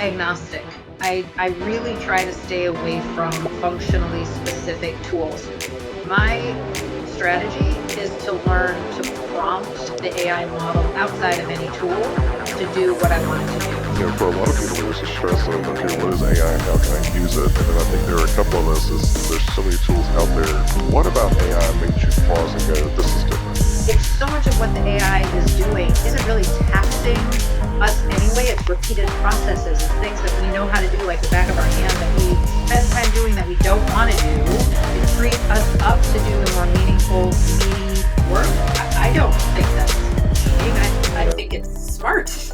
agnostic. I really try to stay away from functionally specific tools. My strategy is to learn to prompt the AI model outside of any tool to do what I want it to do. For a lot of people, there's a stress of, okay, what is AI and how can I use it? And then I think there are a couple of us, there's so many tools out there. What about AI makes you pause and go, this is different? It's so much of what the AI is doing isn't really taxing us anyway. It's repeated processes and things that we know how to do like the back of our hand that we spend time doing that we don't want to do. It frees us up to do the more meaningful, meaty work. I don't think that's cheating. I think it's smart.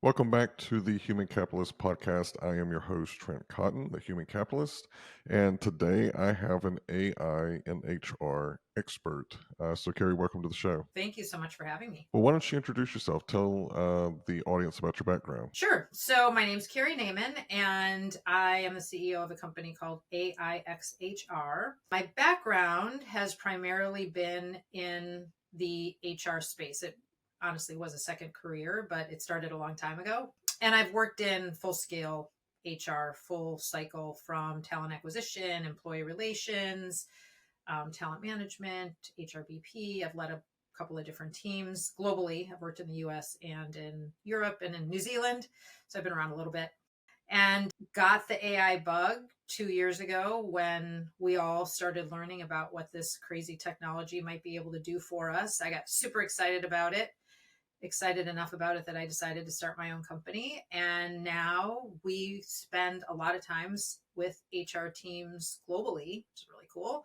Welcome back to the Human Capitalist Podcast. I am your host, Trent Cotton, the Human Capitalist. And today I have an AI and HR expert. So Kari, welcome to the show. Thank you so much for having me. Well, why don't you introduce yourself? Tell the audience about your background. Sure. So my name's Kari Naimon, and I am the CEO of a company called AIXHR. My background has primarily been in the HR space. It honestly was a second career, but it started a long time ago. And I've worked in full scale HR, full cycle from talent acquisition, employee relations, talent management, HRBP. I've led a couple of different teams globally. I've worked in the US and in Europe and in New Zealand. So I've been around a little bit and got the AI bug 2 years ago when we all started learning about what this crazy technology might be able to do for us. I got super excited about it. Excited enough about it that I decided to start my own company. And now we spend a lot of times with HR teams globally, which is really cool,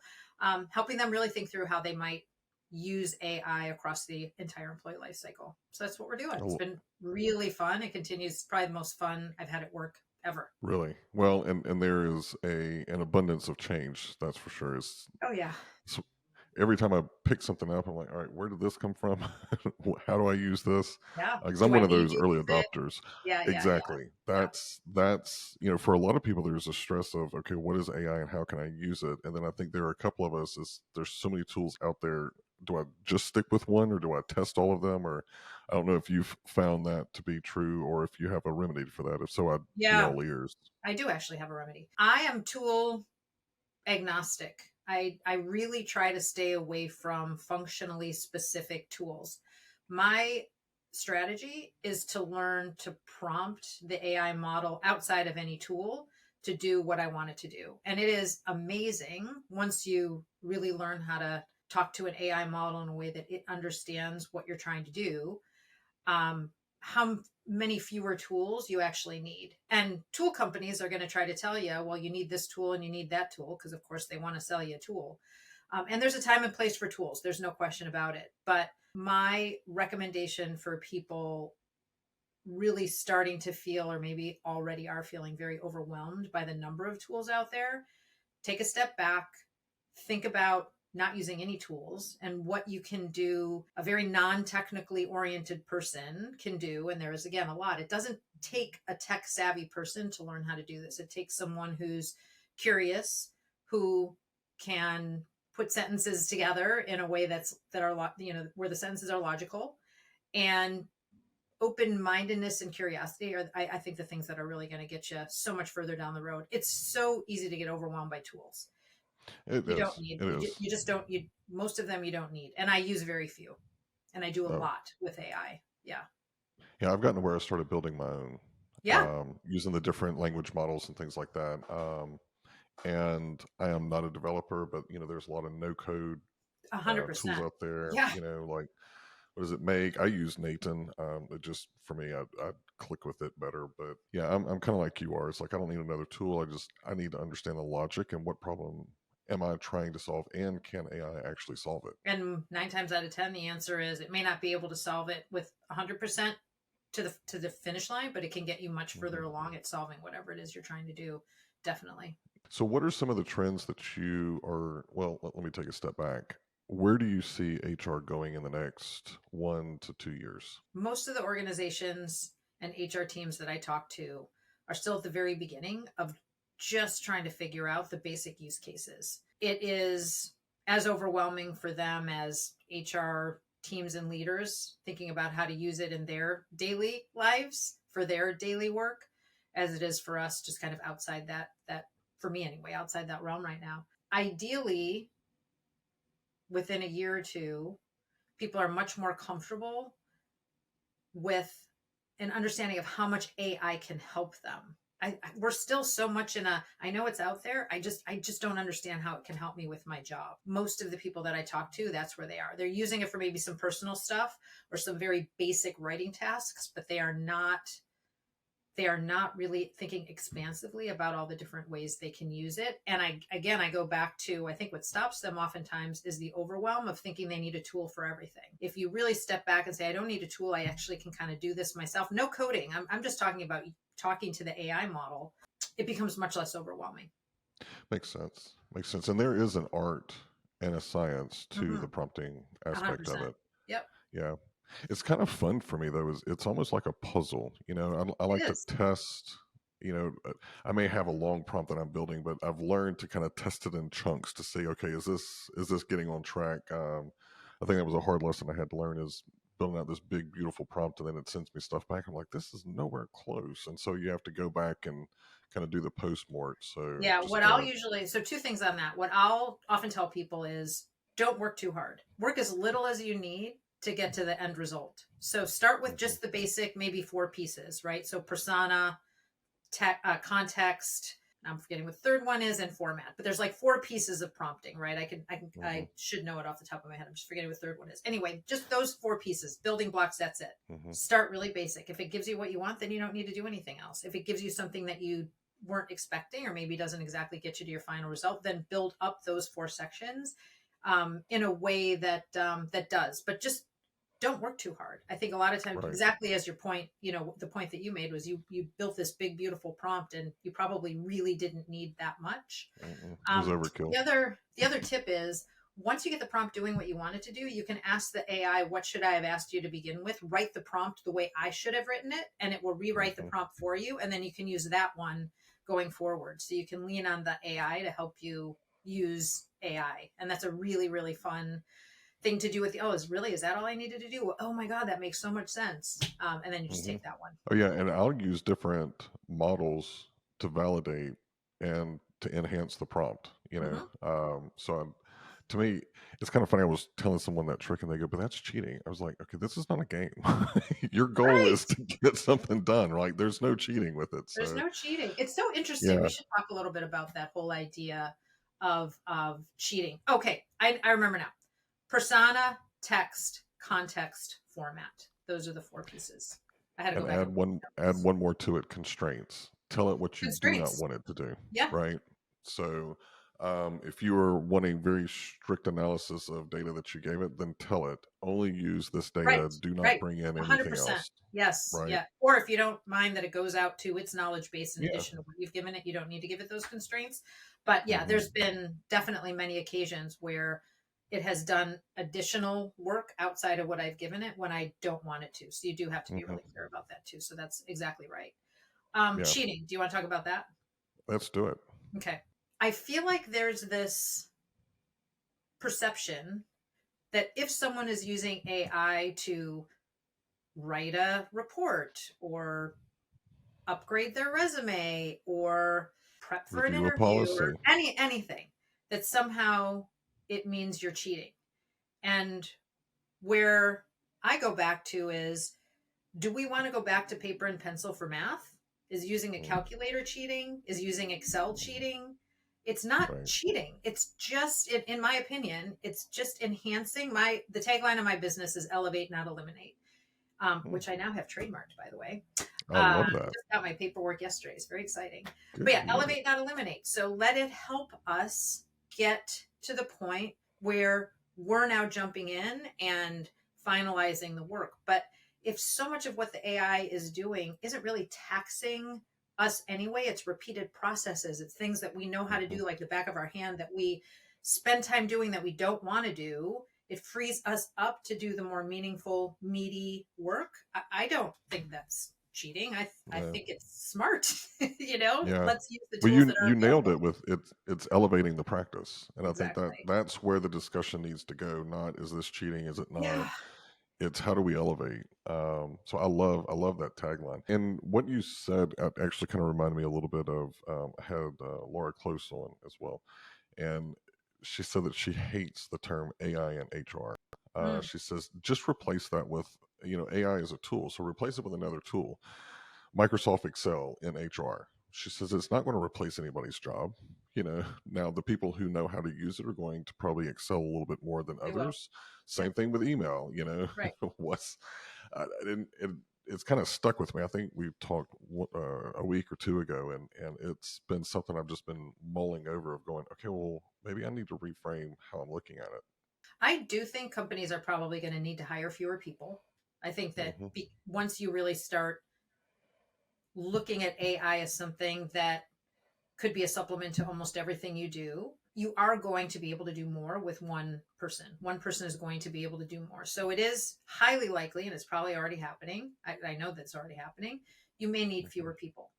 helping them really think through how they might use AI across the entire employee life cycle. So that's what we're doing. It's been really fun. It continues, probably the most fun I've had at work ever. Really? Well, and there is an abundance of change, that's for sure. Oh, yeah. Every time I pick something up, I'm like, all right, where did this come from? How do I use this? Yeah. Because I'm one of those early adopters. Yeah. Exactly. That's, for a lot of people, there's a stress of, okay, what is AI and how can I use it? And then I think there are a couple of us, there's so many tools out there. Do I just stick with one or do I test all of them? Or I don't know if you've found that to be true or if you have a remedy for that. If so, I'd be all ears. I do actually have a remedy. I am tool agnostic. I really try to stay away from functionally specific tools. My strategy is to learn to prompt the AI model outside of any tool to do what I want it to do. And it is amazing once you really learn how to talk to an AI model in a way that it understands what you're trying to do, how many fewer tools you actually need. And tool companies are going to try to tell you, well, you need this tool and you need that tool, because of course they want to sell you a tool. And there's a time and place for tools. There's no question about it. But my recommendation for people really starting to feel, or maybe already are feeling, very overwhelmed by the number of tools out there, take a step back, think about not using any tools and what you can do, a very non-technically oriented person can do. And there is, again, a lot. It doesn't take a tech savvy person to learn how to do this. It takes someone who's curious, who can put sentences together in a way where the sentences are logical, and open-mindedness and curiosity are, I think, the things that are really going to get you so much further down the road. It's so easy to get overwhelmed by tools. Don't need. You just don't. Most of them you don't need, and I use very few, and I do a lot with AI. Yeah. I've gotten to where I started building my own. Using the different language models and things like that. And I am not a developer, but there's a lot of no code 100% tools out there. Yeah. Like, what does it make? I use Nathan. It just, for me, I click with it better. But yeah, I'm kind of like you are. It's like I don't need another tool. I need to understand the logic and what problem am I trying to solve, and can AI actually solve it? And 9 times out of 10, the answer is it may not be able to solve it with 100% to the finish line, but it can get you much further along at solving whatever it is you're trying to do. Definitely. So what are some of the trends that you are, well, let me take a step back. Where do you see HR going in the next 1 to 2 years? Most of the organizations and HR teams that I talk to are still at the very beginning of just trying to figure out the basic use cases. It is as overwhelming for them as HR teams and leaders thinking about how to use it in their daily lives for their daily work as it is for us just kind of outside that for me anyway, outside that realm right now. Ideally, within a year or two, people are much more comfortable with an understanding of how much AI can help them. We're still so much in a, I know it's out there. I just don't understand how it can help me with my job. Most of the people that I talk to, that's where they are. They're using it for maybe some personal stuff or some very basic writing tasks, but they are not really thinking expansively about all the different ways they can use it. And I go back to, I think what stops them oftentimes is the overwhelm of thinking they need a tool for everything. If you really step back and say, I don't need a tool, I actually can kind of do this myself. No coding. I'm just talking about talking to the AI model. It becomes much less overwhelming. Makes sense. Makes sense. And there is an art and a science to the prompting aspect of 100%. it. Yep. Yeah. It's kind of fun for me though. It's almost like a puzzle. I It like to is. test. I may have a long prompt that I'm building, but I've learned to kind of test it in chunks to see, okay, is this getting on track? I think that was a hard lesson I had to learn is building out this big beautiful prompt and then it sends me stuff back. I'm like, this is nowhere close, and so you have to go back and kind of do the postmort. So Yeah. just So two things on that. What I'll often tell people is don't work too hard. Work as little as you need to get to the end result. So start with mhm, just the basic, maybe 4 pieces, right? So persona, context. I'm forgetting what the third one is, and format. But there's like 4 pieces of prompting, right? mhm, I should know it off the top of my head. I'm just forgetting what the third one is. Anyway, just those 4 pieces, building blocks. That's it. mhm, Start really basic. If it gives you what you want, then you don't need to do anything else. If it gives you something that you weren't expecting, or maybe doesn't exactly get you to your final result, then build up those 4 sections in a way that that does. But just don't work too hard. I think a lot of times, right. exactly as your point, the point that you made was you built this big, beautiful prompt and you probably really didn't need that much. It was overkill. The other tip is once you get the prompt doing what you want it to do, you can ask the AI, what should I have asked you to begin with? Write the prompt the way I should have written it, and it will rewrite the Hmm. prompt for you. And then you can use that one going forward. So you can lean on the AI to help you use AI. And that's a really, really fun thing to do with is that all I needed to do? Oh my God, that makes so much sense. And then you just Hmm. take that one. Oh yeah, and I'll use different models to validate and to enhance the prompt. Hmm. To me, it's kind of funny. I was telling someone that trick, and they go, "But that's cheating." I was like, "Okay, this is not a game. Your goal is Right. to get something done. Right? There's no cheating with it." There's So no cheating. It's so interesting. We yeah, should talk a little bit about that whole idea of cheating. Okay, I remember now. Persona, text, context, format. Those are the 4 pieces. I had to go and back and look at add those. one more to it: constraints. Tell it what you do not Constraints. want it to do. Yeah. Right? So if you are wanting very strict analysis of data that you gave it, then tell it only use this Right. data. Do not Right. bring in anything 100%. else. Yes. Right? Yeah. Or if you don't mind that it goes out to its knowledge base in Yeah. addition to what you've given it, you don't need to give it those constraints. But yeah, Hmm. there's been definitely many occasions where it has done additional work outside of what I've given it when I don't want it to. So you do have to be Hmm. really clear about that too. So that's exactly right. Yeah. Cheating. Do you want to talk about that? Let's do it. Okay. I feel like there's this perception that if someone is using AI to write a report or upgrade their resume or prep for an Review a interview or policy. anything, that somehow it means you're cheating. And where I go back to is, do we want to go back to paper and pencil for math? Is using a Mm, calculator cheating? Is using Excel cheating? It's not right. cheating. It's just, in my opinion, it's just enhancing the tagline of my business is elevate, not eliminate. Mm, Which I now have trademarked, by the way. I love that. Just got my paperwork yesterday. It's very exciting. Good But yeah, for you. elevate, not eliminate. So let it help us get to the point where we're now jumping in and finalizing the work. But if so much of what the AI is doing isn't really taxing us anyway, it's repeated processes, it's things that we know how to Hmm. do like the back of our hand that we spend time doing that we don't want to do. It frees us up to do the more meaningful, meaty work. I don't think that's cheating. I Yeah. think it's smart. You know, Yeah. let's use the Well, tools that are you nailed available. it with it's elevating the practice, and I think that Exactly. that's where the discussion needs to go. Not is this cheating? Is it not? Yeah. It's how do we elevate? So I love that tagline. And what you said actually kind of reminded me a little bit of I had Laura Close on as well, and she said that she hates the term AI and HR. Mm, She says just replace that with AI is a tool, so replace it with another tool. Microsoft Excel in HR. She says it's not going to replace anybody's job. Now the people who know how to use it are going to probably excel a little bit more than they will. others. Yep. Same thing with email. Right. What's it's kind of stuck with me. I think we talked a week or two ago, and it's been something I've just been mulling over of going, okay, well, maybe I need to reframe how I'm looking at it. I do think companies are probably going to need to hire fewer people. I think that Hmm. once you really start looking at AI as something that could be a supplement to almost everything you do, you are going to be able to do more with one person. One person is going to be able to do more. So it is highly likely, and it's probably already happening. I know that's already happening. You may need Hmm. fewer people.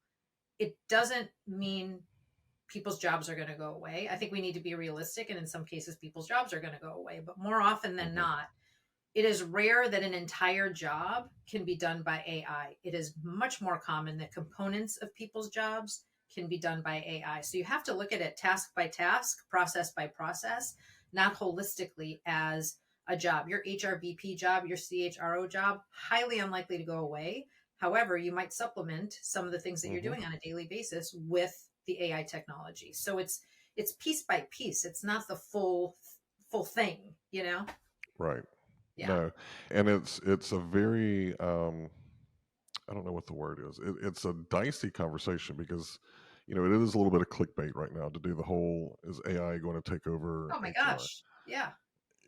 It doesn't mean people's jobs are going to go away. I think we need to be realistic, and in some cases, people's jobs are going to go away. But more often than Hmm. not, it is rare that an entire job can be done by AI. It is much more common that components of people's jobs can be done by AI. So you have to look at it task by task, process by process, not holistically as a job. Your HRBP job, your CHRO job, highly unlikely to go away. However, you might supplement some of the things that you're Hmm. doing on a daily basis with the AI technology. So it's piece by piece. It's not the full thing, you know? Right. Yeah. No, and it's a very I don't know what the word is. It's a dicey conversation because it is a little bit of clickbait right now to do the whole is AI going to take over Oh my HR? gosh. Yeah.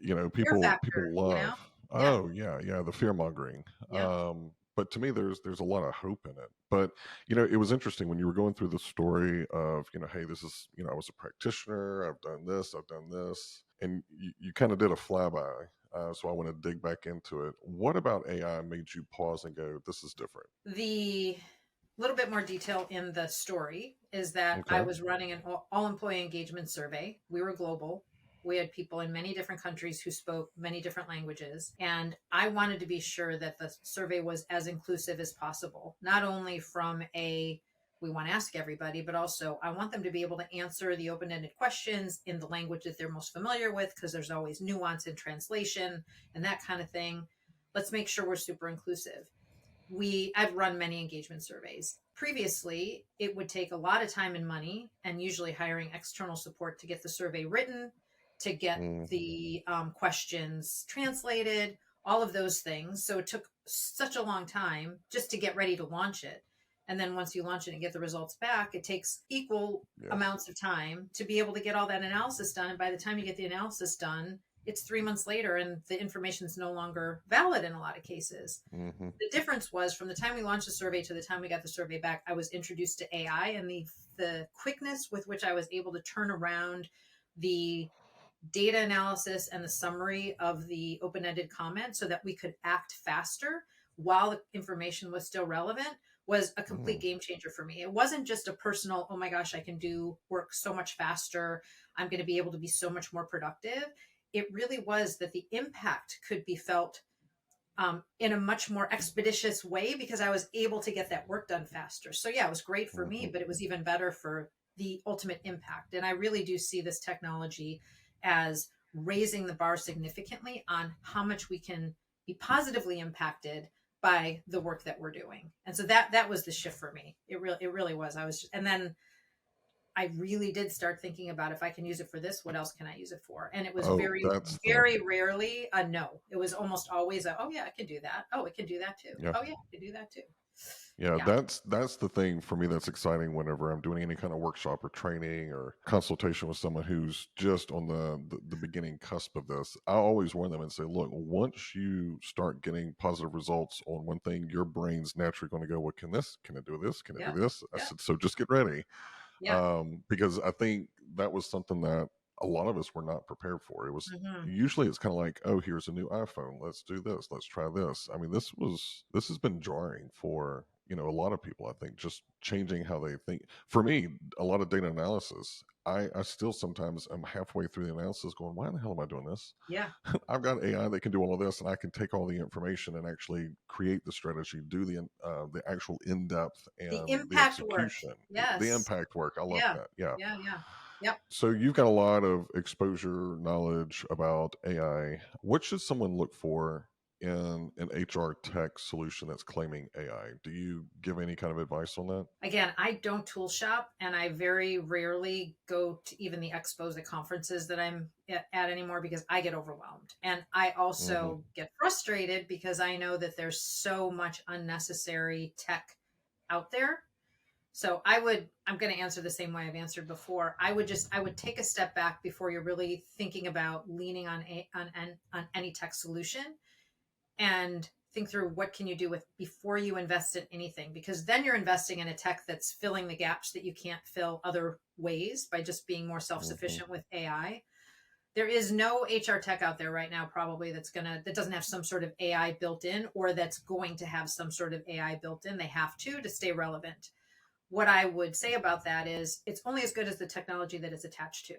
Fear People factor, love, Yeah. oh yeah, the fear mongering. Yeah. But to me, there's a lot of hope in it. But it was interesting when you were going through the story of hey, this is I was a practitioner, I've done this, and you kind of did a flyby. So I want to dig back into it. What about AI made you pause and go, this is different? The little bit more detail in the story is that I Okay. was running an all employee engagement survey. We were global. We had people in many different countries who spoke many different languages. And I wanted to be sure that the survey was as inclusive as possible, not only from we want to ask everybody, but also I want them to be able to answer the open ended questions in the language that they're most familiar with, because there's always nuance in translation and that kind of thing. Let's make sure we're super inclusive. I've run many engagement surveys. Previously, it would take a lot of time and money, and usually hiring external support to get the survey written, to get Hmm. the questions translated, all of those things. So it took such a long time just to get ready to launch it. And then once you launch it and get the results back, it takes equal Yes. amounts of time to be able to get all that analysis done. And by the time you get the analysis done, it's 3 months later and the information is no longer valid in a lot of cases. Hmm. The difference was from the time we launched the survey to the time we got the survey back, I was introduced to AI, and the quickness with which I was able to turn around the data analysis and the summary of the open-ended comment so that we could act faster while the information was still relevant was a complete Hmm. game changer for me. It wasn't just a personal, oh my gosh, I can do work so much faster. I'm going to be able to be so much more productive. It really was that the impact could be felt in a much more expeditious way because I was able to get that work done faster. So yeah, it was great for me, Hmm. but it was even better for the ultimate impact. And I really do see this technology as raising the bar significantly on how much we can be positively impacted by the work that we're doing. And so that was the shift for me. It really was. And then I really did start thinking about, if I can use it for this, what else can I use it for? And it was Oh, very, that's the very rarely a no. It was almost always a, oh yeah, I can do that. Oh, it can do that too. yeah. Oh yeah, I can do that too. Yeah, Yeah. that's the thing for me that's exciting whenever I'm doing any kind of workshop or training or consultation with someone who's just on the beginning cusp of this. I always warn them and say, look, once you start getting positive results on one thing, your brain's naturally going to go, what can this? Can it do this? Can it do Yeah. this? I Yeah. said, so just get ready. Yeah. Because I think that was something that a lot of us were not prepared for. It was Hmm. usually it's kind of like, oh, here's a new iPhone. Let's do this. Let's try this. I mean, this has been jarring for a lot of people, I think, just changing how they think. For me, a lot of data analysis, I still sometimes am halfway through the analysis going, why in the hell am I doing this? Yeah. I've got AI that can do all of this, and I can take all the information and actually create the strategy, do the actual in depth The and the impact work. execution, the Yes. impact work. I love Yeah. that. Yeah. Yeah. Yeah. Yep. So you've got a lot of exposure, knowledge about AI. What should someone look for in an HR tech solution that's claiming AI? Do you give any kind of advice on that? Again, I don't tool shop, and I very rarely go to even the expos at conferences that I'm at anymore because I get overwhelmed. And I Mm-hmm. also get frustrated because I know that there's so much unnecessary tech out there. So I'm going to answer the same way I've answered before. I would take a step back before you're really thinking about leaning on any tech solution, and think through what can you do with before you invest in anything, because then you're investing in a tech that's filling the gaps that you can't fill other ways by just being more Mm-hmm. self-sufficient with AI. There is no HR tech out there right now probably that doesn't have some sort of AI built in, or that's going to have some sort of AI built in. They have to stay relevant. What I would say about that is it's only as good as the technology that it's attached to.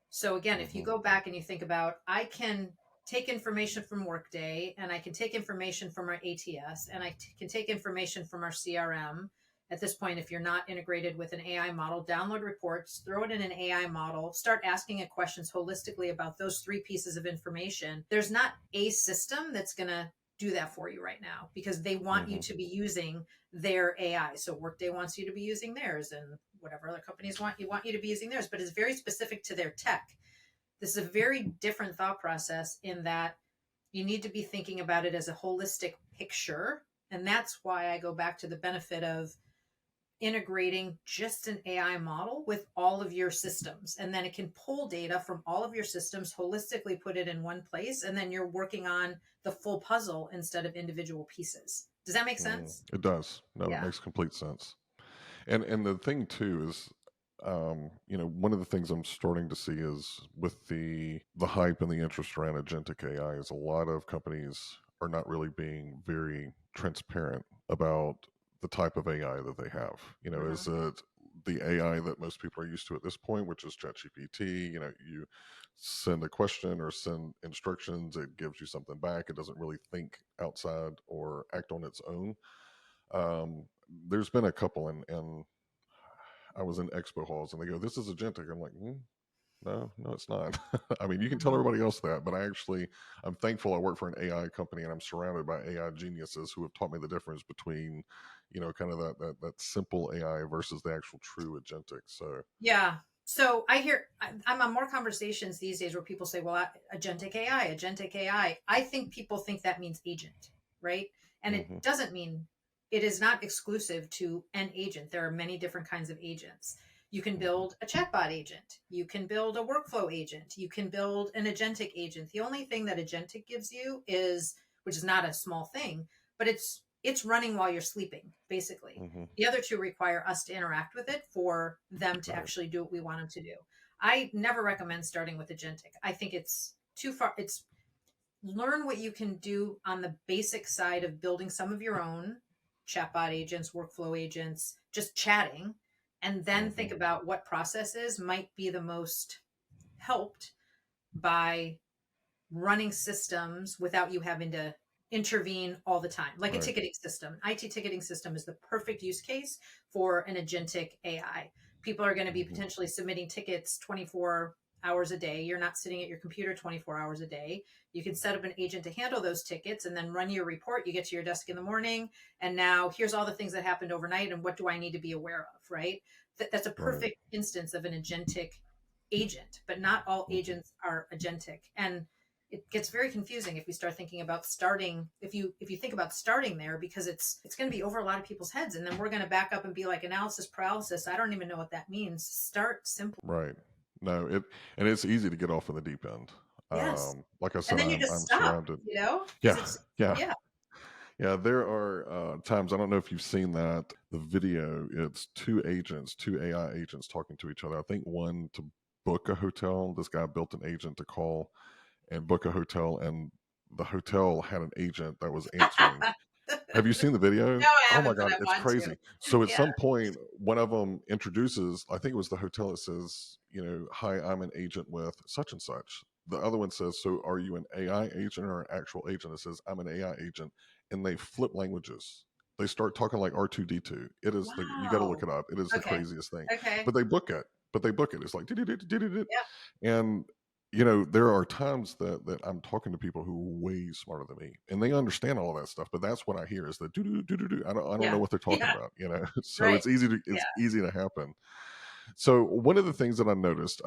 So again, if you Mm-hmm. go back and you think about, I can take information from Workday, and I can take information from our ATS, and can take information from our CRM. At this point, if you're not integrated with an AI model, download reports, throw it in an AI model, start asking it questions holistically about those three pieces of information. There's not a system that's going to do that for you right now, because they want you Mm-hmm. to be using their AI. So Workday wants you to be using theirs, and whatever other companies want you to be using theirs, but it's very specific to their tech. This is a very different thought process in that you need to be thinking about it as a holistic picture. And that's why I go back to the benefit of integrating just an AI model with all of your systems. And then it can pull data from all of your systems, holistically put it in one place. And then you're working on the full puzzle instead of individual pieces. Does that make Mm. sense? It does. No, it Yeah. makes complete sense. And the thing too is, one of the things I'm starting to see is with the hype and the interest around agentic AI is a lot of companies are not really being very transparent about the type of AI that they have. Is Hmm. it the AI that most people are used to at this point, which is ChatGPT? You send a question or send instructions, it gives you something back. It doesn't really think outside or act on its own. There's been a couple, and I was in expo halls, and they go, "This is agentic." I'm like, no, no, it's not. I mean, you can tell Hmm. everybody else that, but I'm thankful I work for an AI company, and I'm surrounded by AI geniuses who have taught me the difference between, kind of that simple AI versus the actual true agentic. So, Yeah. So I'm on more conversations these days where people say, well, agentic AI, agentic AI. I think people think that means agent, right? And it hmm doesn't mean, it is not exclusive to an agent. There are many different kinds of agents. You can hmm build a chatbot agent. You can build a workflow agent. You can build an agentic agent. The only thing that agentic gives you is, which is not a small thing, but it's running while you're sleeping, basically. hmm The other two require us to interact with it for them to right, actually do what we want them to do. I never recommend starting with agentic. I think it's too far. It's learn what you can do on the basic side of building some of your own chatbot agents, workflow agents, just chatting, and then hmm think about what processes might be the most helped by running systems without you having to intervene all the time, like a right, ticketing system. IT ticketing system is the perfect use case for an agentic AI. People are going to be hmm potentially submitting tickets 24 hours a day. You're not sitting at your computer 24 hours a day. You can set up an agent to handle those tickets and then run your report. You get to your desk in the morning, and now here's all the things that happened overnight and what do I need to be aware of, right? That's a right. perfect instance of an agentic agent, but not all hmm agents are agentic. And it gets very confusing if we start thinking about starting, if you think about starting there, because it's going to be over a lot of people's heads, and then we're going to back up and be like, analysis paralysis, I don't even know what that means. Start simple. Right. No, and it's easy to get off in the deep end. Yes. Like I And said, then you just I'm stop, surrounded. because Yeah, it's, yeah. yeah. Yeah, there are times, I don't know if you've seen that, the video, it's two agents, two AI agents talking to each other. I think one to book a hotel. This guy built an agent to call and book a hotel, and the hotel had an agent that was answering. Have you seen the video? No, I Oh my haven't, but God, I it's want to. crazy. So at Yeah. some point, one of them introduces, I think it was the hotel, it says, hi, I'm an agent with such and such. The other one says, so are you an AI agent or an actual agent? It says, I'm an AI agent. And they flip languages. They start talking like R2D2. It is like, you got to look Wow. it up. It is the Okay. craziest thing. Okay. But they book it. But they book it. It's like, Yeah. and there are times that I'm talking to people who are way smarter than me, and they understand all of that stuff. But that's what I hear is the do do do do do. I don't know Yeah. what they're talking Yeah. about. So Right. it's easy to Yeah. happen. So one of the things that I noticed,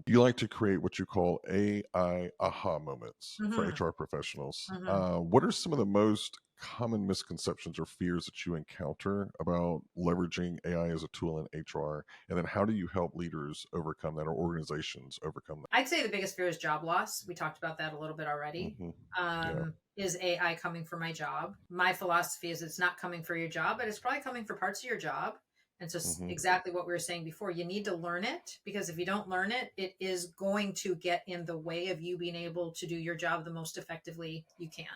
you like to create what you call AI aha moments for Hmm. HR professionals. Hmm. What are some of the most common misconceptions or fears that you encounter about leveraging AI as a tool in HR? And then how do you help leaders overcome that or organizations overcome I'd say the biggest fear is job loss. We talked about that a little bit already. that? Yeah. Is AI coming for my job? My philosophy is it's not coming for your job, but it's probably coming for parts of your job. And so, Hmm. exactly what we were saying before, you need to learn it, because if you don't learn it, it is going to get in the way of you being able to do your job the most effectively you can.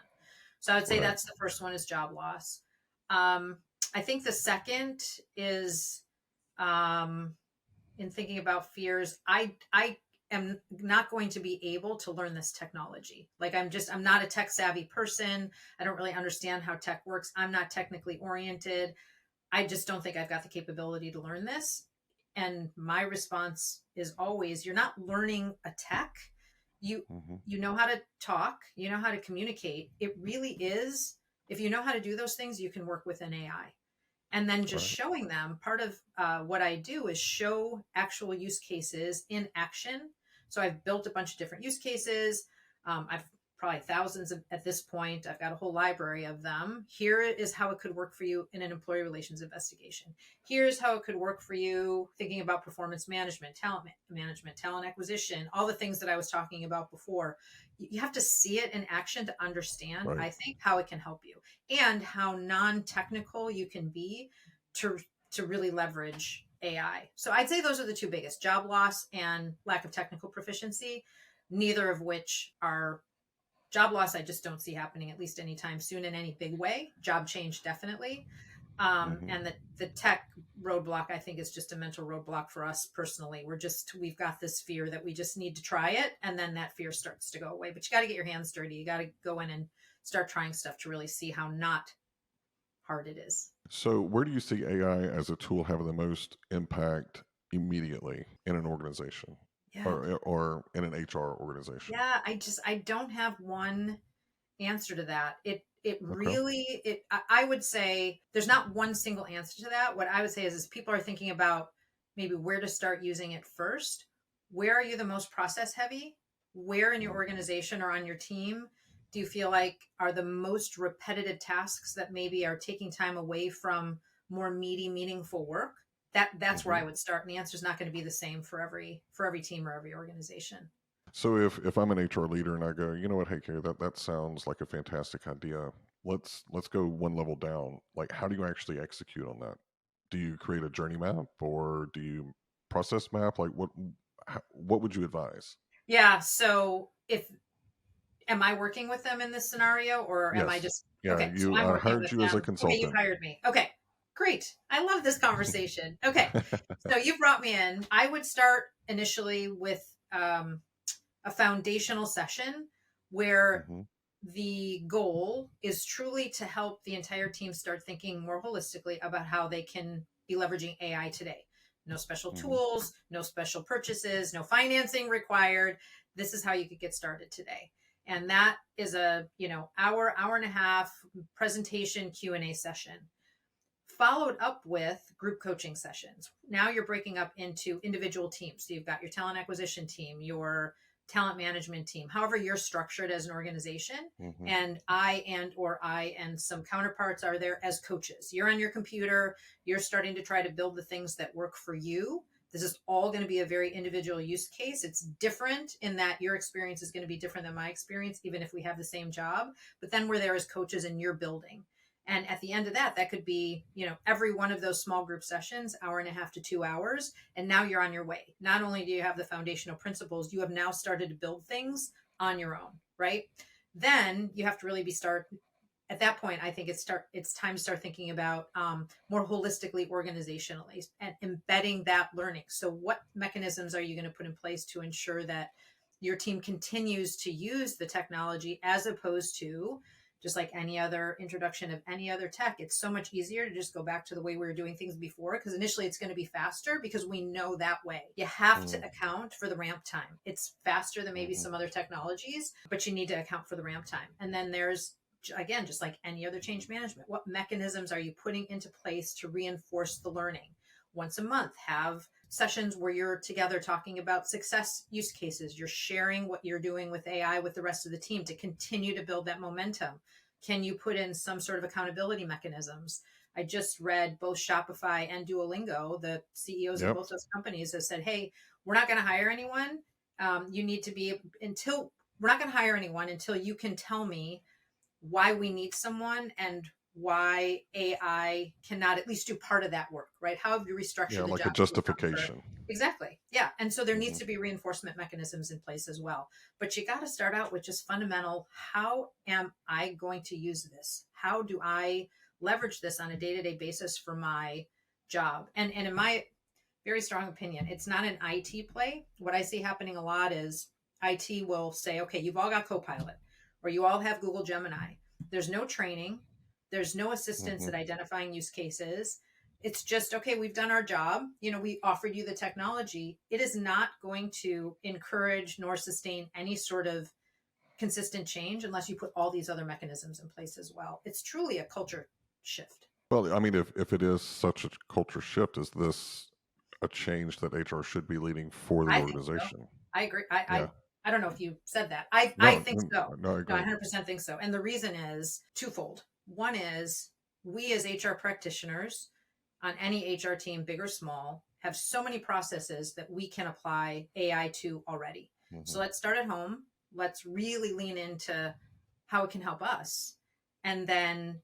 So, I would say Right. that's the first one, is job loss. Um, I think the second is, um, in thinking about fears, I am not going to be able to learn this technology. Like, I'm not a tech savvy person. I don't really understand how tech works. I'm not technically oriented. I just don't think I've got the capability to learn this. And my response is always, you're not learning a tech. You Hmm. you know how to talk, you know how to communicate. It really is, if you know how to do those things, you can work with an AI. And then just Right. showing them, part of what I do is show actual use cases in action. So I've built a bunch of different use cases. I've probably thousands at this point. I've got a whole library of them. Here is how it could work for you in an employee relations investigation. Here's how it could work for you thinking about performance management, talent acquisition, all the things that I was talking about before. You have to see it in action to understand, Right. I think, how it can help you, and how non-technical you can be to really leverage AI. So I'd say those are the two biggest: job loss and lack of technical proficiency, neither of which are job loss. I just don't see happening, at least anytime soon, in any big way. Job change, definitely. Hmm. And the tech roadblock, I think, is just a mental roadblock for us personally. We've got this fear that we just need to try it, and then that fear starts to go away. But you got to get your hands dirty. You got to go in and start trying stuff to really see how not hard it is. So where do you see AI as a tool having the most impact immediately in an organization Yeah. or in an HR organization? Yeah. I don't have one answer to that. It Okay. really, I would say there's not one single answer to that. What I would say is people are thinking about maybe where to start using it first. Where are you the most process heavy? Where in your Mm. organization or on your team do you feel like are the most repetitive tasks that maybe are taking time away from more meaty, meaningful work? That's where Hmm. I would start. And the answer is not going to be the same for every team or every organization. So if I'm an HR leader and I go, you know what, hey Carrie, that sounds like a fantastic idea. Let's go one level down. Like, how do you actually execute on that? Do you create a journey map or do you process map? Like, what would you advise? Yeah. So if am I working with them in this scenario, or am I Yes. just Yeah. okay? So You I'm I working hired with you as a them. Okay, you've consultant. hired me. Okay, great. I love this conversation. Okay, so you brought me in. I would start initially with a foundational session where Hmm. the goal is truly to help the entire team start thinking more holistically about how they can be leveraging AI today. No special Hmm. tools, no special purchases, no financing required. This is how you could get started today. And that is a, hour and a half presentation Q&A session, followed up with group coaching sessions. Now you're breaking up into individual teams. So you've got your talent acquisition team, your talent management team, however you're structured as an organization. Hmm. And I and some counterparts are there as coaches. You're on your computer, you're starting to try to build the things that work for you. This is all going to be a very individual use case. It's different in that your experience is going to be different than my experience, even if we have the same job. But then we're there as coaches and you're building. And at the end of that could be, every one of those small group sessions, hour and a half to 2 hours. And now you're on your way. Not only do you have the foundational principles, you have now started to build things on your own, right? Then you have to really at that point, I think it's time to start thinking about more holistically, organizationally, and embedding that learning. So, what mechanisms are you going to put in place to ensure that your team continues to use the technology as opposed to just like any other introduction of any other tech? It's so much easier to just go back to the way we were doing things before, because initially it's going to be faster because we know that way. You have to Mm, account for the ramp time. It's faster than maybe mhm. some other technologies, but you need to account for the ramp time. And then there's, again, just like any other change management, what mechanisms are you putting into place to reinforce the learning? Once a month, have sessions where you're together talking about success use cases. You're sharing what you're doing with AI with the rest of the team to continue to build that momentum. Can you put in some sort of accountability mechanisms? I just read both Shopify and Duolingo. The CEOs of Yep. both those companies have said, hey, we're not going to hire anyone. You need to be, until we're not going to hire anyone until you can tell me why we need someone and why AI cannot at least do part of that work, right? How have you Yeah, restructured the like a job structure? justification. Exactly. Yeah. And so there needs Hmm. to be reinforcement mechanisms in place as well. But you got to start out with just fundamental, how am I going to use this? How do I leverage this on a day-to-day basis for my job? And in my very strong opinion, it's not an IT play. What I see happening a lot is IT will say, okay, you've all got Copilot or you all have Google Gemini. There's no training, there's no assistance Hmm. at identifying use cases. It's just, okay, we've done our job. You know, we offered you the technology. It is not going to encourage nor sustain any sort of consistent change unless you put all these other mechanisms in place as well. It's truly a culture shift. Well, I mean, if it is such a culture shift, is this a change that HR should be leading for the I think so. organization? I agree. Yeah. I don't know if you said that. I No, think no, so. no, I No, I agree. 100% think so. And the reason is twofold. One is we as HR practitioners on any HR team, big or small, have so many processes that we can apply AI to already. So Hmm. let's start at home. Let's really lean into how it can help us. And then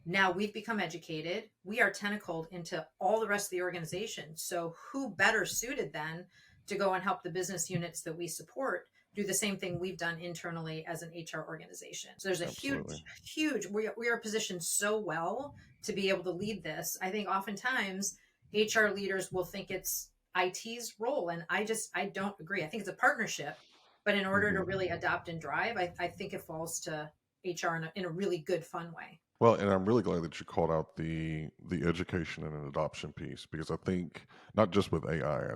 now we've become educated. We are tentacled into all the rest of the organization. So who better suited then to go and help the business units that we support do the same thing we've done internally as an HR organization? So there's a Absolutely. huge, we are positioned so well to be able to lead this. I think oftentimes HR leaders will think it's IT's role. And I don't agree. I think it's a partnership, but in order to really Hmm. adopt and drive, I think it falls to HR in a really good, fun way. Well, and I'm really glad that you called out the education and an adoption piece, because I think not just with AI,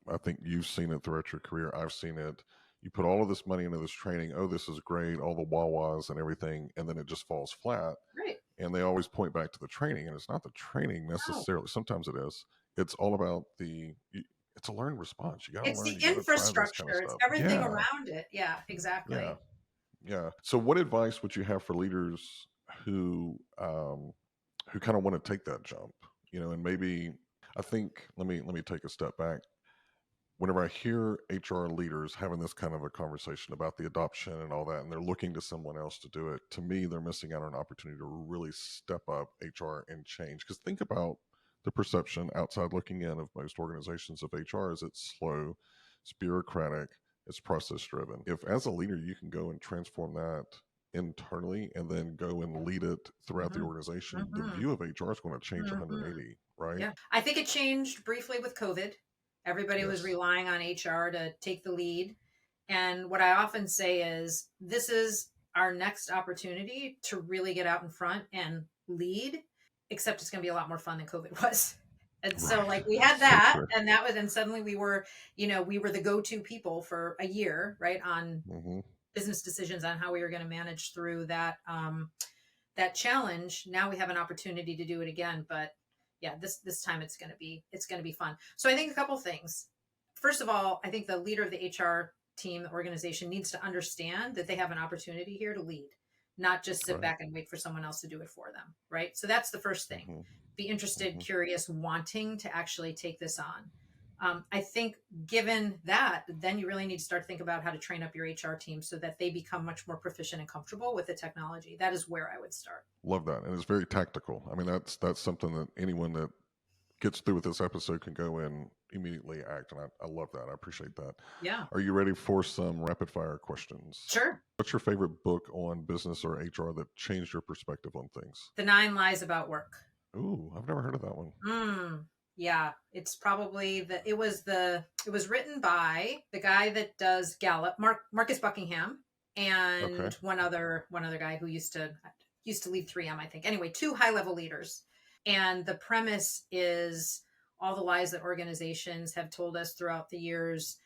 I think you've seen it throughout your career. I've seen it. You put all of this money into this training. Oh, this is great. All the wah-wahs and everything, and then it just falls flat. Right. And they always point back to the training, and it's not the training No, necessarily. Sometimes it is. It's all about it's a learned response. You got to it's learn. the You got to try this kind of infrastructure. It's stuff. everything Yeah, around it. Yeah, yeah. exactly. Yeah. So, what advice would you have for leaders who kind of want to take that jump? And maybe I think let me take a step back. Whenever I hear HR leaders having this kind of a conversation about the adoption and all that, and they're looking to someone else to do it, to me, they're missing out on an opportunity to really step up HR and change. Because think about the perception outside looking in of most organizations of HR is it's slow, it's bureaucratic, it's process driven. If as a leader you can go and transform that internally and then go and lead it throughout the Hmm. organization, the Hmm. view of HR is going to change Hmm. 180, right? Yeah. I think it changed briefly with COVID. Everybody was Yes. relying on HR to take the lead. And what I often say is this is our next opportunity to really get out in front and lead, except it's going to be a lot more fun than COVID was. And so Right. like we had So that true. and suddenly we were the go-to people for a year, right? On Hmm. business decisions on how we were going to manage through that challenge. Now we have an opportunity to do it again, but yeah, this time it's going to be fun. So I think a couple things. First of all, I think the leader of the HR team, the organization, needs to understand that they have an opportunity here to lead, not just sit Right. back and wait for someone else to do it for them, right? So that's the first thing. Hmm. Be interested, Hmm. curious, wanting to actually take this on. I think given that, then you really need to start to think about how to train up your HR team so that they become much more proficient and comfortable with the technology. That is where I would start. Love that, and it's very tactical. I mean, that's something that anyone that gets through with this episode can go and immediately act. And I love that. I appreciate that. Yeah. Are you ready for some rapid fire questions? Sure. What's your favorite book on business or HR that changed your perspective on things? The 9 Lies About Work. Ooh, I've never heard of that one. Yeah, it's probably it was written by the guy that does Gallup, Marcus Buckingham, and Okay. one other guy who used to lead 3M, I think. Anyway, 2 high-level leaders. And the premise is all the lies that organizations have told us throughout the years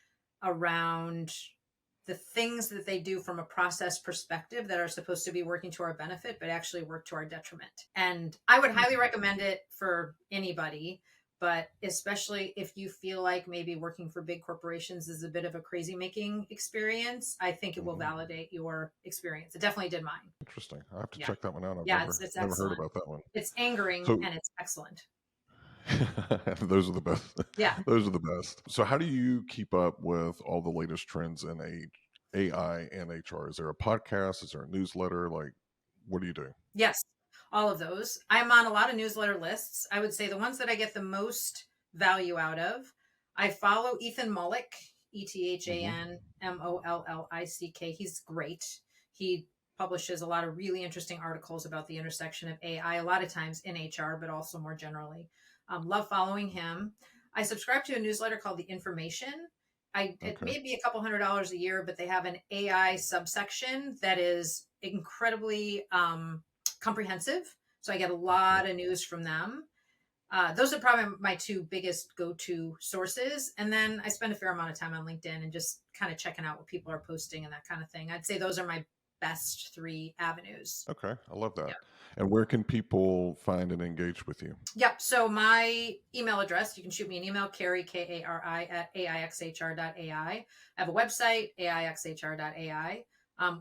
around the things that they do from a process perspective that are supposed to be working to our benefit, but actually work to our detriment. And I would highly recommend it for anybody, but especially if you feel like maybe working for big corporations is a bit of a crazy making experience, I think it will validate your experience. It definitely did mine. Interesting. I have to check that one out. I've It's never heard excellent. about that one. It's angering So and it's excellent. those are the best. Yeah. Those are the best. So how do you keep up with all the latest trends in AI and HR? Is there a podcast? Is there a newsletter? Like, what do you do? Yes, all of those. I'm on a lot of newsletter lists. I would say the ones that I get the most value out of, I follow Ethan Mollick, ETHANMOLLICK. He's great. He publishes a lot of really interesting articles about the intersection of AI, a lot of times in HR, but also more generally. Love following him. I subscribe to a newsletter called The Information. It may be a couple $100 a year, but they have an AI subsection that is incredibly comprehensive. So I get a lot of news from them. Those are probably my 2 biggest go-to sources. And then I spend a fair amount of time on LinkedIn and just kind of checking out what people are posting and that kind of thing. I'd say those are my best 3 avenues. Okay. I love that. Yeah. And where can people find and engage with you? Yep. So my email address, you can shoot me an email, Kari, Kari, at AIXHR.ai. I have a website, AIXHR.ai,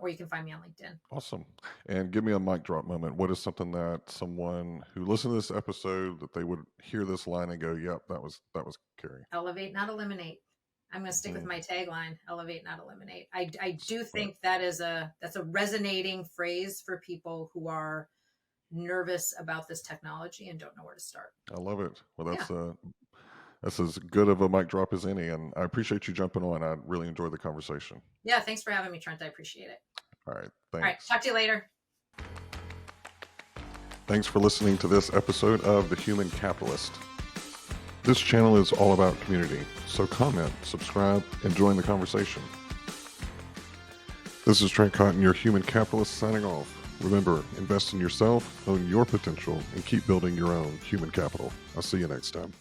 or you can find me on LinkedIn. Awesome. And give me a mic drop moment. What is something that someone who listened to this episode that they would hear this line and go, yep, that was Kari? Elevate, not eliminate. I'm going to stick with my tagline, elevate, not eliminate. I do think that's a resonating phrase for people who are nervous about this technology and don't know where to start. I love it. Well, that's as good of a mic drop as any, and I appreciate you jumping on. I really enjoyed the conversation. Yeah, thanks for having me, Trent. I appreciate it. All right, thanks. All right, talk to you later. Thanks for listening to this episode of The Human Capitalist. This channel is all about community, so comment, subscribe, and join the conversation. This is Trent Cotton, your human capitalist, signing off. Remember, invest in yourself, own your potential, and keep building your own human capital. I'll see you next time.